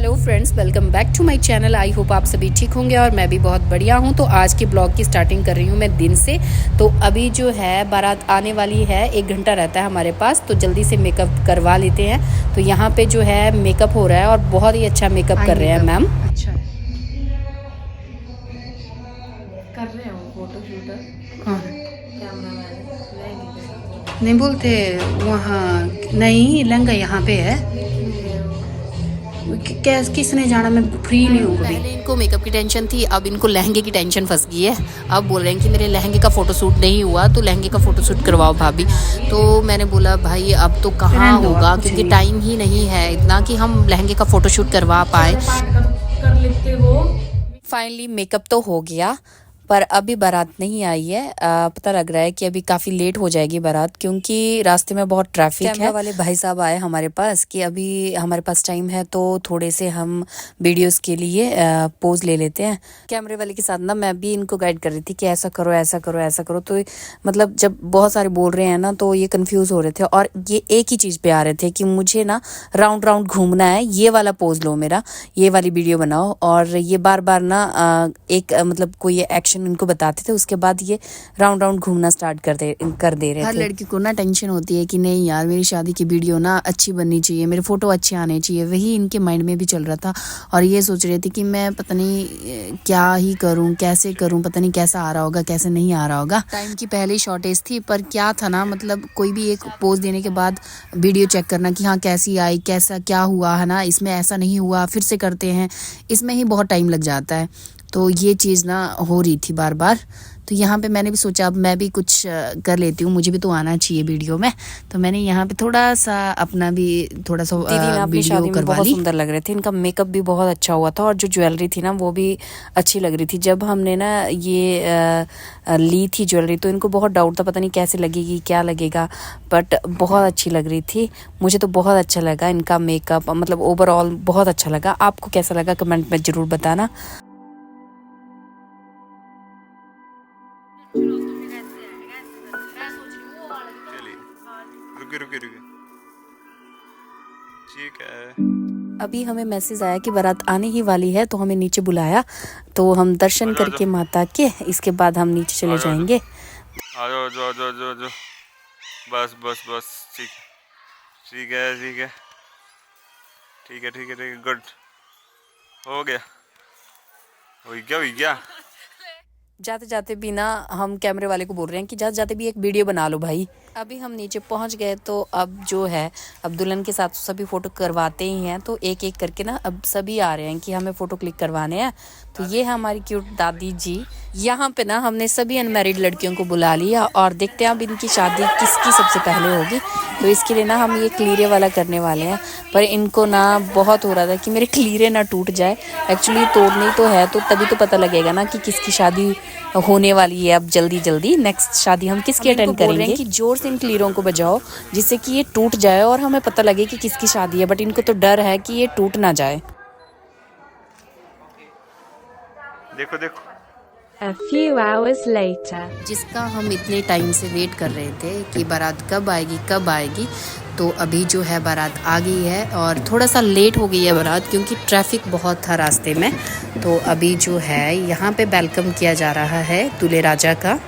Hello friends, welcome back to my channel. I hope आप सभी ठीक होंगे और मैं भी बहुत बढ़िया हूँ। तो आज की ब्लॉग की स्टार्टिंग कर रही हूँ मैं दिन से। तो अभी जो है बारात आने वाली है, 1 घंटा रहता है हमारे पास, तो जल्दी से मेकअप करवा लेते हैं। तो यहाँ पे जो है मेकअप हो रहा है और बहुत ही अच्छा मेकअप कर रहे हैं मैम। अच्छा है, कर रहे हैं वो फोटो शूट। हाँ, कैमरा मैन लहंगे के साथ नहीं बोलते वहाँ, नहीं लहंगा यहाँ पे है। क्यों गए वो? किसने जाना, मैं फ्री नहीं हूँ कभी। पहले इनको मेकअप की टेंशन थी, अब इनको लहंगे की टेंशन फंस गई है। अब बोल रहे हैं कि मेरे लहंगे का फोटोशूट नहीं हुआ, तो लहंगे का फोटोशूट करवाओ भाभी। तो मैंने बोला भाई अब तो कहाँ रहने दो आप, होगा, कुछ क्योंकि नहीं। टाइम ही नहीं है इतना कि हम लहंगे का फोटोशूट करवा पाए। कर लेते हो। फाइनली मेकअप तो हो गया, पर अभी बारात नहीं आई है। पता लग रहा है कि अभी काफ़ी लेट हो जाएगी बारात, क्योंकि रास्ते में बहुत ट्रैफिक है। कैमरा वाले भाई साहब आए हमारे पास कि अभी हमारे पास टाइम है तो थोड़े से हम वीडियोस के लिए पोज ले लेते हैं। कैमरे वाले के साथ ना मैं भी इनको गाइड कर रही थी कि ऐसा करो ऐसा करो ऐसा करो। तो मतलब जब बहुत सारे बोल रहे हैं ना तो ये कंफ्यूज हो रहे थे, और ये एक ही चीज़ पे आ रहे थे कि मुझे ना राउंड राउंड घूमना है, ये वाला पोज लो मेरा, ये वाली वीडियो बनाओ। और ये बार बार ना एक मतलब कोई एक्शन इनको बताते थे, उसके बाद ये राउंड राउंड घूमना स्टार्ट कर दे रहे थे। हर लड़की को ना टेंशन होती है कि नहीं यार मेरी शादी की वीडियो ना अच्छी बननी चाहिए, मेरे फोटो अच्छे आने चाहिए। वही इनके माइंड में भी चल रहा था, और ये सोच रहे थे कि मैं पता नहीं क्या ही करूं, कैसे करूं, पता नहीं कैसा आ रहा होगा कैसे नहीं आ रहा होगा। टाइम की पहले शॉर्टेज थी, पर क्या था ना, मतलब कोई भी एक पोज देने के बाद वीडियो चेक करना कि हाँ कैसी आई, कैसा क्या हुआ है ना, इसमें ऐसा नहीं हुआ, फिर से करते हैं, इसमें ही बहुत टाइम लग जाता है। तो ये चीज़ ना हो रही थी बार बार। तो यहाँ पे मैंने भी सोचा अब मैं भी कुछ कर लेती हूँ, मुझे भी तो आना चाहिए वीडियो में। तो मैंने यहाँ पे थोड़ा सा अपना भी थोड़ा सा दीदी ना अपनी शादी में बहुत सुंदर लग रहे थे, इनका मेकअप भी बहुत अच्छा हुआ था, और जो ज्वेलरी थी ना वो भी अच्छी लग रही थी। जब हमने ना ये ली थी ज्वेलरी तो इनको बहुत डाउट था, पता नहीं कैसे लगेगी क्या लगेगा, बट बहुत अच्छी लग रही थी। मुझे तो बहुत अच्छा लगा इनका मेकअप, मतलब ओवरऑल बहुत अच्छा लगा। आपको कैसा लगा कमेंट में ज़रूर बताना। रुके रुके रुके, ठीक है। अभी हमें मैसेज आया कि बारात आने ही वाली है, तो हमें नीचे बुलाया। तो हम दर्शन करके माता के इसके बाद हम नीचे चले जाएंगे। आ जाओ जो जो जो जो, बस बस बस, ठीक ठीक है ठीक है ठीक है ठीक है ठीक है, गुड, हो गया हो गया। जाते जाते भी ना हम कैमरे वाले को बोल रहे हैं कि जाते जाते भी एक वीडियो बना लो भाई। अभी हम नीचे पहुंच गए, तो अब जो है अब दुल्हन के साथ सभी फ़ोटो करवाते ही हैं, तो एक एक करके ना अब सभी आ रहे हैं कि हमें फ़ोटो क्लिक करवाने हैं। तो ये है हमारी क्यूट दादी जी। यहाँ पे ना हमने सभी अनमैरिड लड़कियों को बुला लिया, और देखते हैं अब इनकी शादी किसकी सबसे पहले होगी। तो इसके लिए ना हम ये क्लीरे वाला करने वाले हैं, पर इनको ना बहुत हो रहा था कि मेरे क्लीरे ना टूट जाए। एक्चुअली तोड़नी तो है, तो तभी तो पता लगेगा ना कि किसकी शादी होने वाली है। अब जल्दी जल्दी नेक्स्ट शादी हम किसकी अटेंड करेंगे कि जोर से इन क्लीरों को बजाओ जिससे कि ये टूट जाए और हमें पता लगे कि किसकी शादी है, बट इनको तो डर है कि ये टूट ना जाए। देखो देखो, A few hours later. जिसका हम इतने टाइम से वेट कर रहे थे कि बारात कब आएगी कब आएगी। तो अभी जो है बारात आ गई है, और थोड़ा सा लेट हो गई है बारात क्योंकि ट्रैफिक बहुत था रास्ते में। तो अभी जो है यहाँ पे वेलकम किया जा रहा है दूल्हे राजा का।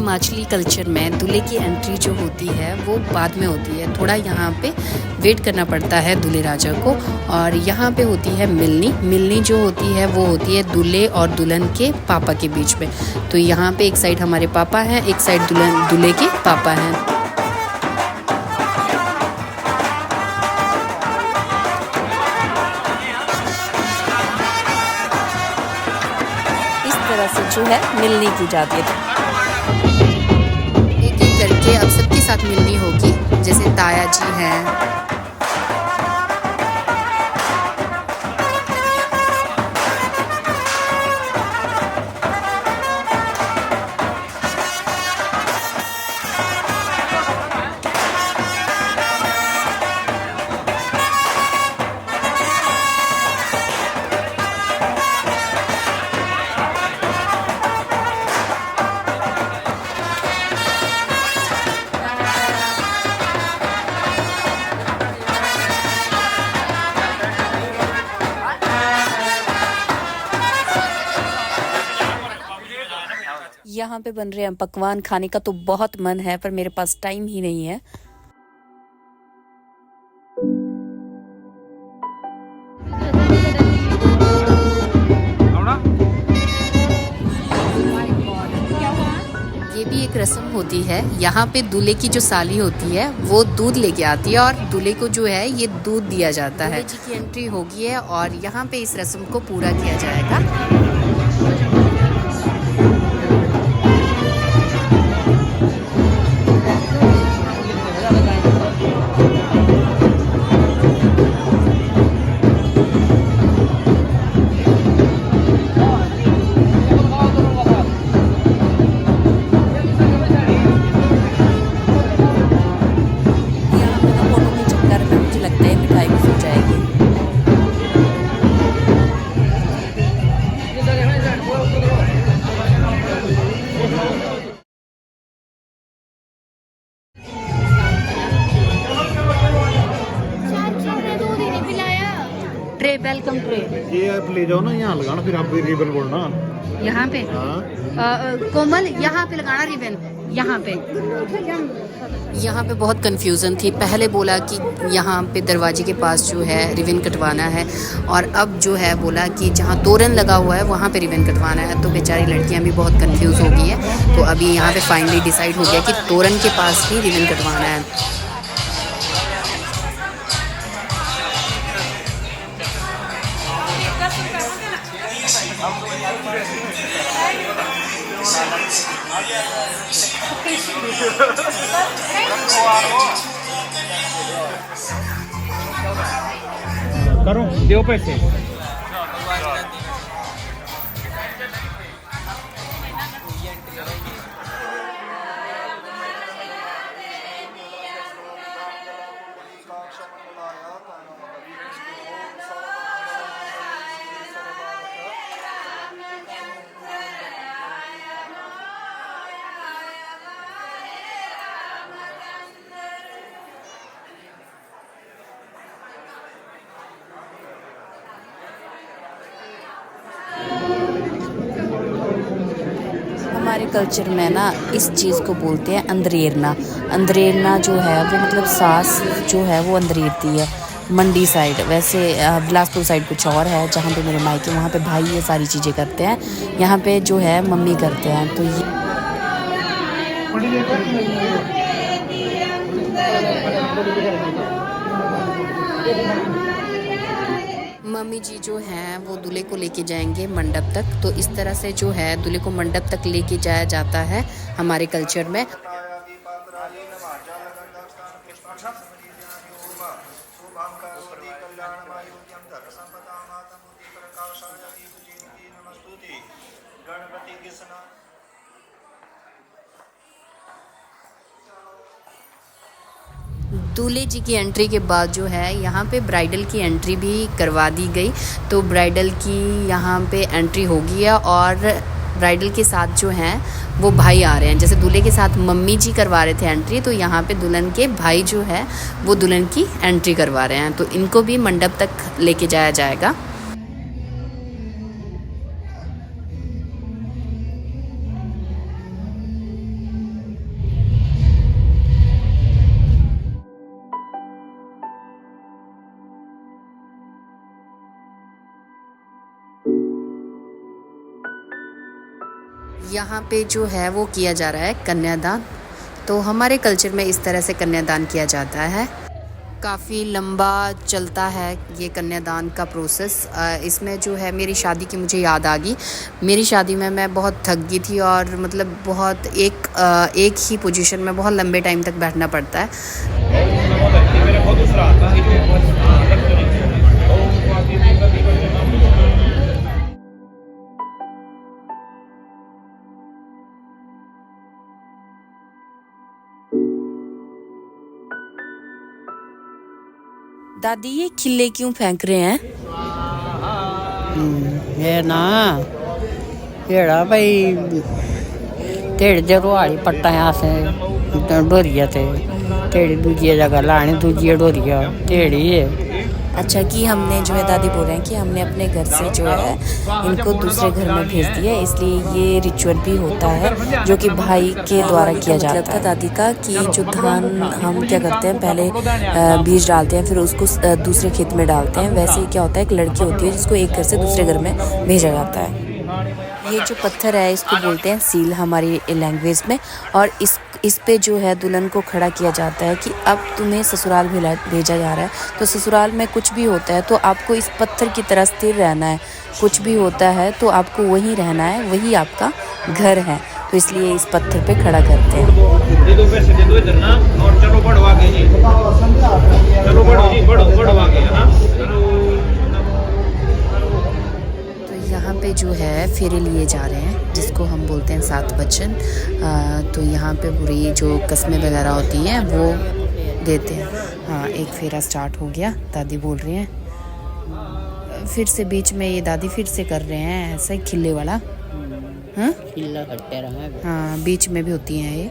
हिमाचली कल्चर में दूल्हे की एंट्री जो होती है वो बाद में होती है, थोड़ा यहाँ पे वेट करना पड़ता है दूल्हे राजा को। और यहाँ पे होती है मिलनी जो होती है वो होती है दूल्हे और दुल्हन के पापा के बीच में। तो यहाँ पे एक साइड हमारे पापा हैं, एक साइड दूल्हे के पापा हैं। तरह से जो है मिलनी की जाती है। एक एक करके अब सबके साथ मिलनी होगी, जैसे ताया जी हैं, यहाँ पे बन रहे हैं पकवान। खाने का तो बहुत मन है पर मेरे पास टाइम ही नहीं है। ये भी एक रस्म होती है। यहाँ पे दूल्हे की जो साली होती है वो दूध लेके आती है और दूल्हे को जो है ये दूध दिया जाता है। दूल्हे जी की एंट्री होगी है और यहाँ पे इस रस्म को पूरा किया जाएगा। ट्रे, वेलकम ट्रे ये आप ले जाओ ना, यहाँ लगाना, फिर आप रिबन बोलना यहाँ पे। कोमल यहाँ पे लगाना रिबन, यहाँ पे। यहाँ पे बहुत कंफ्यूजन थी। पहले बोला कि यहाँ पे दरवाजे के पास जो है रिबन कटवाना है और अब जो है बोला कि जहाँ तोरण लगा हुआ है वहाँ पे रिबन कटवाना है। तो बेचारी लड़कियाँ भी बहुत कंफ्यूज हो गई है। तो अभी यहाँ पे फाइनली डिसाइड हो गया कि तोरण के पास ही रिबन कटवाना है। करो दो पैसे। हमारे कल्चर में ना इस चीज़ को बोलते हैं अंदरेरना। अंदरेरना जो है वो मतलब सास जो है वो अंदरेरती है। मंडी साइड, वैसे बिलासपुर साइड कुछ और है जहाँ पे मेरे मायके, वहाँ पे भाई ये सारी चीज़ें करते हैं। यहाँ पे जो है मम्मी करते हैं। तो ये मम्मी जी जो हैं वो दूल्हे को लेके जाएंगे मंडप तक। तो इस तरह से जो है दूल्हे को मंडप तक लेके जाया जाता है हमारे कल्चर में। दूल्हे जी की एंट्री के बाद जो है यहाँ पे ब्राइडल की एंट्री भी करवा दी गई। तो ब्राइडल की यहाँ पे एंट्री होगी है और ब्राइडल के साथ जो हैं वो भाई आ रहे हैं। जैसे दूल्हे के साथ मम्मी जी करवा रहे थे एंट्री, तो यहाँ पे दुल्हन के भाई जो है वो दुल्हन की एंट्री करवा रहे हैं। तो इनको भी मंडप तक लेके जाया जाएगा। यहाँ पे जो है वो किया जा रहा है कन्यादान। तो हमारे कल्चर में इस तरह से कन्यादान किया जाता है। काफ़ी लंबा चलता है ये कन्यादान का प्रोसेस। इसमें जो है मेरी शादी की मुझे याद आ गई। मेरी शादी में मैं बहुत थक गई थी और मतलब बहुत एक ही पोजीशन में बहुत लंबे टाइम तक बैठना पड़ता है। दादी ये खिल्ले क्यों फेंक रहे हैं? ये ना जेड़ा भाई ढेड़ जरवाड़ी पट्टा से डोरिया थे ढेड़ी दूजी जगह लानी दूजी डोरिया ढेड़ी है। अच्छा कि हमने जो है दादी बोल रहे हैं कि हमने अपने घर से जो है इनको दूसरे घर में भेज दिया, इसलिए ये रिचुअल भी होता है जो कि भाई के द्वारा किया जाता है। दादी का कि जो धान हम क्या करते हैं पहले बीज डालते हैं फिर उसको दूसरे खेत में डालते हैं। वैसे ही क्या होता है एक लड़की होती है जिसको एक घर से दूसरे घर में भेजा जाता है। ये जो पत्थर है इसको बोलते हैं सील हमारी लैंग्वेज में, और इस पे जो है दुल्हन को खड़ा किया जाता है कि अब तुम्हें ससुराल भेजा जा रहा है। तो ससुराल में कुछ भी होता है तो आपको इस पत्थर की तरह स्थिर रहना है। कुछ भी होता है तो आपको वहीं रहना है, वही आपका घर है। तो इसलिए इस पत्थर पे खड़ा करते हैं। यहाँ पे जो है फेरे लिए जा रहे हैं जिसको हम बोलते हैं 7 वचन। तो यहाँ पे पूरी जो कस्में वगैरह होती हैं वो देते हैं। हाँ एक फेरा स्टार्ट हो गया, दादी बोल रही हैं। फिर से बीच में ये दादी फिर से कर रहे हैं ऐसा ही खिल्ले वाला। हाँ खिल्ला करते रहा। हाँ बीच में भी होती हैं ये।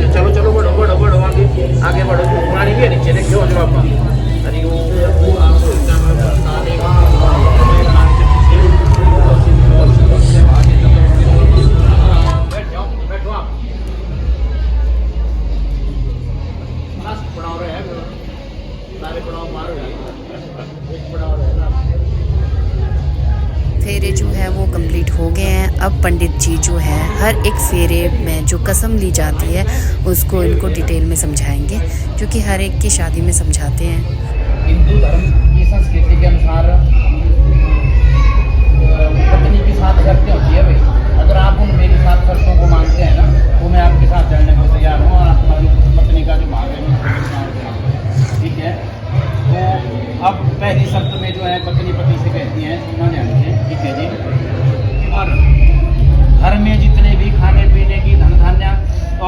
चलो चलो बढ़ो बढ़ो बढ़ो आगे बढ़ो। पानी भी है नीचे देखो जो आप फेरे जो है वो कंप्लीट हो गए हैं। अब पंडित जी जो है हर एक फेरे में जो कसम ली जाती है उसको इनको डिटेल में समझाएंगे, जो कि हर एक की शादी में समझाते हैं। हिंदू धर्म की संस्कृति के अनुसार पत्नी की 7 शर्तें होती है भाई। अगर आप उन मेरी 7 शर्तों को मानते हैं ना तो मैं आपके साथ चलने को तैयार हूँ और आपकी पत्नी का जो भाग है ठीक है। तो अब पहली शर्त में जो है पत्नी पति से कहती है सुना ध्यान से ठीक है जी। और घर में जितने भी खाने पीने की धन धान्य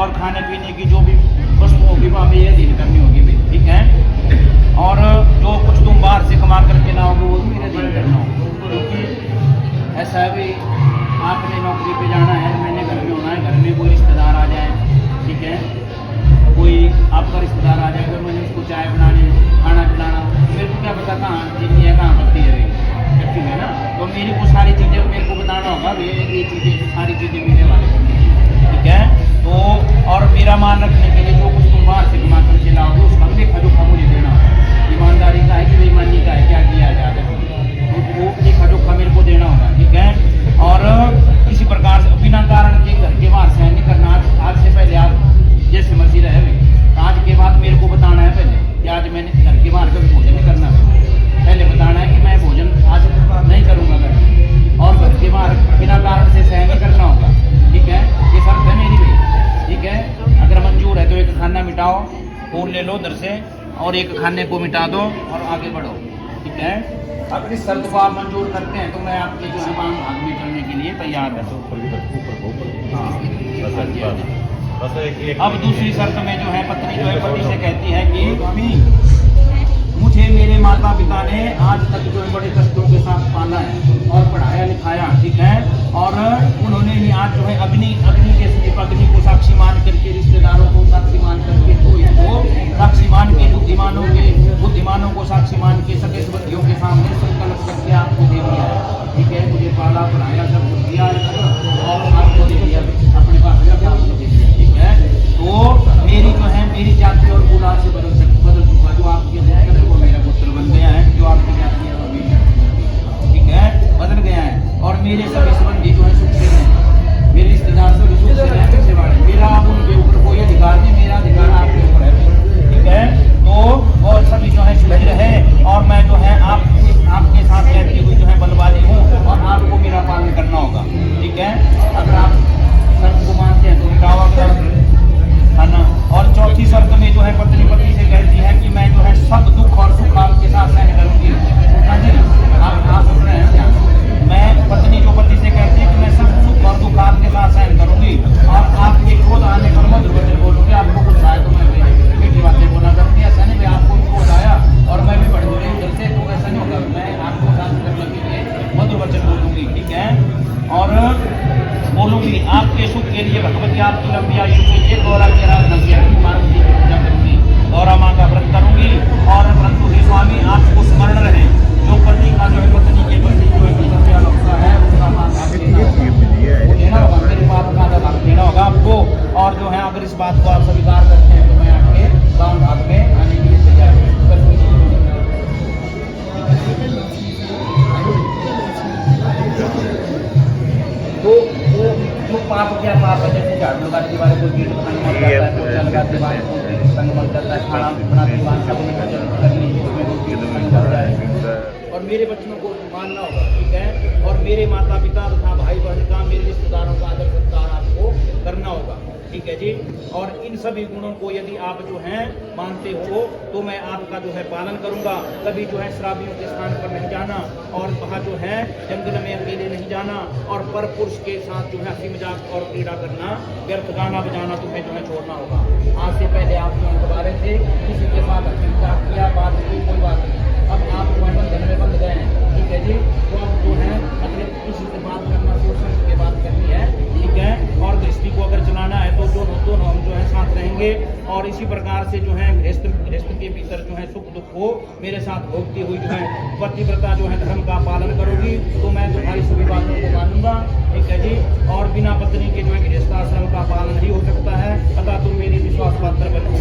और खाने पीने की जो भी वस्तु होगी वो हमें ये दिन करनी होगी भाई ठीक है। और जो कुछ तुम बाहर से कमा करके ना होगे वो मेरे दिन करना होगा, क्योंकि ऐसा है भाई आपने नौकरी पे जाना है, मैंने घर में होना है। घर में कोई रिश्तेदार आ जाए ठीक है, कोई आपका रिश्तेदार आ जाए तो मैंने उसको चाय बनानी खाना खिलाना, मेरे को क्या पता कहाँ जितनी है कहाँ पड़ती है ठीक है ना। तो मेरी को सारी चीज़ें मेरे को बताना होगा ये चीज़ें सारी चीज़ें मेरे वाले ठीक है। तो और मेरा मान रखने के लिए जो कुछ तुम बाहर से कमा करके लाओगे उसका लेखा जोखा मुझे देना होगा। ईमानदारी का है कि बेईमानी का है, क्या किया जाए और एक खाने को मिटा दो और आगे बढ़ो, ठीक है। अगर इस शर्त को आप मंजूर करते हैं तो मैं आपके जो है भाग में चलने के लिए तैयार रहता हूँ। अब दूसरी शर्त में जो है पत्नी जो है पति से कहती है कि स्वामी मुझे मेरे माता पिता ने आज तक जो है बड़े कष्टों के साथ पाला है और पढ़ाया लिखाया, ठीक है। और उन्होंने ही आज जो है अग्नि के समीप अग्नि को साक्षी मान करके, रिश्तेदारों को साक्षी मान करके, तो इसको साक्षी मान के, बुद्धिमानों को साक्षी मान के, सगे संबंधियों के सामने संकल्प करके आपको दे दिया है, ठीक है। मुझे पाला पढ़ाया सब कुछ दिया है और आपको दे दिया, अपने पास आपको दे दिया, ठीक है। तो मेरी जो है मेरी जाति और कुला से बदल चुका, जो आपके पुत्र वो मेरा पुत्र बन गया है, जो आपकी जाति है वो मेरी, ठीक है, बदल गया है। और मेरे सभी संबंधी जो है सुख से हैं, मेरे रिश्तेदार सभी सुख से हैं, पीछे वाले, मेरा अब उनके ऊपर कोई अधिकार नहीं, मेरा अधिकार आपके ऊपर है, ठीक है। तो और सभी जो है सुखी रहे और मैं जो है आपके साथ रहती हुई जो है बलवाली हूँ और आपको मेरा पालन करना होगा, ठीक है। अगर आप शर्त को मानते हैं तो मिटावा है ना। और चौथी शर्त में जो है पत्नी पति से कहती है कि मैं जो है सब दुख और सुख आपके साथ सहन करूंगी। हाँ जी, आप सुन रहे हैं क्या? मैं पत्नी जो पति से कहती है कि मैं सब सुख और दुख आपके साथ सहन करूंगी और आपके क्रोध आने पर मधुर वचन बोलूंगी। आपको कुछ आए तो मैं मीठी बातें बोला करती, ऐसा नहीं मैं आपको क्रोध आया और मैं भी बढ़ रही उधर से, तो ऐसा नहीं होगा। मैं आपको शांत करने के लिए मधुर वचन बोलूंगी, ठीक है। और बोलूंगी आपके सुख के लिए भगवती आपकी लंबी आयु के लिए गौरा के राज नंदिया की मारुति की पूजा करूंगी, गौरा माँ का व्रत करूंगी। और परंतु हे स्वामी आपको स्मरण रहे, जो पति का जो है पत्नी के प्रति जो है कर्तव्य लगता है उसका मान आपको देना होगा, मेरे बात का आदर देना होगा आपको। और जो है अगर इस बात को आप स्वीकार करते हैं तो मैं आपके गाँव भाग में आने के लिए तैयार हूँ। तो जो पाप क्या पाप है, जैसे झाड़ू लगाते वाले कोई कीट पतंग मर जाता है, पोछा लगाते वाले कोई पतंग मर जाता है, खाना बनाते वाले सब करनी उसमें कोई कीट पतंग मर जाए। और मेरे बच्चों को मानना होगा, ठीक है। और मेरे माता पिता तथा भाई बहन का, मेरे रिश्तेदारों का आदर सत्कार आपको करना होगा, ठीक है जी। और इन सभी गुणों को यदि आप जो हैं मानते हो तो मैं आपका जो है पालन करूंगा। कभी जो है शराबियों के स्थान पर नहीं जाना और वहाँ जो है जंगल में अकेले नहीं जाना और पर पुरुष के साथ जो है हंसी मजाक और क्रीड़ा करना, व्यर्थ गाना बजाना तुम्हें जो है छोड़ना होगा। आज से पहले आप जो दोबारा से किसी के साथ हंसी मजाक किया, बात की, कोई बात नहीं। अब आप जो है बंधन में बंध गए हैं, ठीक है जी। तो अब जो है अपने किसी से बात करना, सोच समझ के बात करनी है, ठीक है। और दृष्टि को अगर चलाना है तो दोनों हम जो है साथ रहेंगे। और इसी प्रकार से जो है गृहस्थ के भीतर जो है सुख दुख को मेरे साथ भोगती हुई जो है पतिव्रता जो है धर्म का पालन करोगी तो मैं तुम्हारी सभी बातों को मानूंगा, ठीक है जी। और बिना पत्नी के जो है गृहस्थाश्रम का पालन नहीं हो सकता है, अतः तुम मेरे विश्वास पात्र बनो।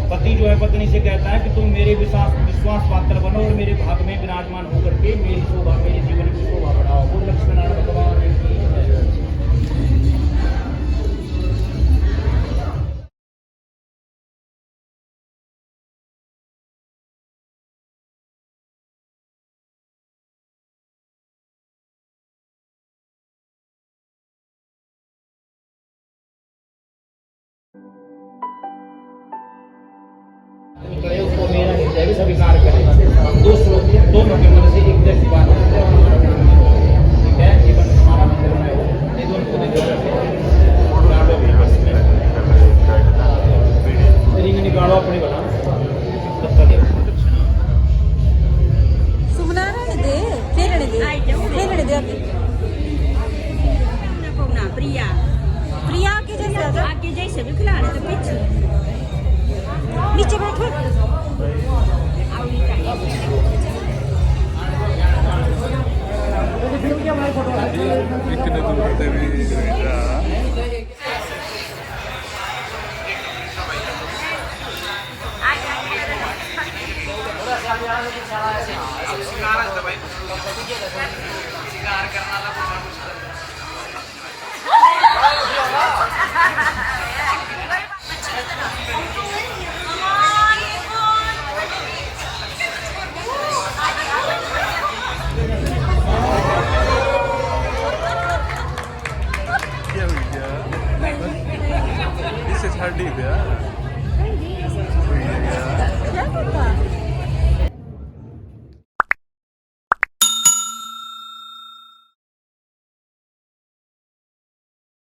पति जो है पत्नी से कहता है कि तुम मेरे विश्वास पात्र बनो और मेरे भाग में विराजमान होकर के मेरी शोभा, मेरे जीवन की शोभा बढ़ाओ। बोल लक्ष्मीनारायण भगवान की जय। निकले उसको मेरा हृदय भी स्वीकार करे। दोनों के मन से एक जैसी बात है, ठीक है। ये बस हमारा मंदिर में ये दोनों को रिंग निकालो अपनी बना सबका दे सुमना रहने दे, खेलने दे अभी। प्रिया आगे जैसे भी खिलाने तो पीछे नीचे बैठो। This is her deep, yeah? पक्का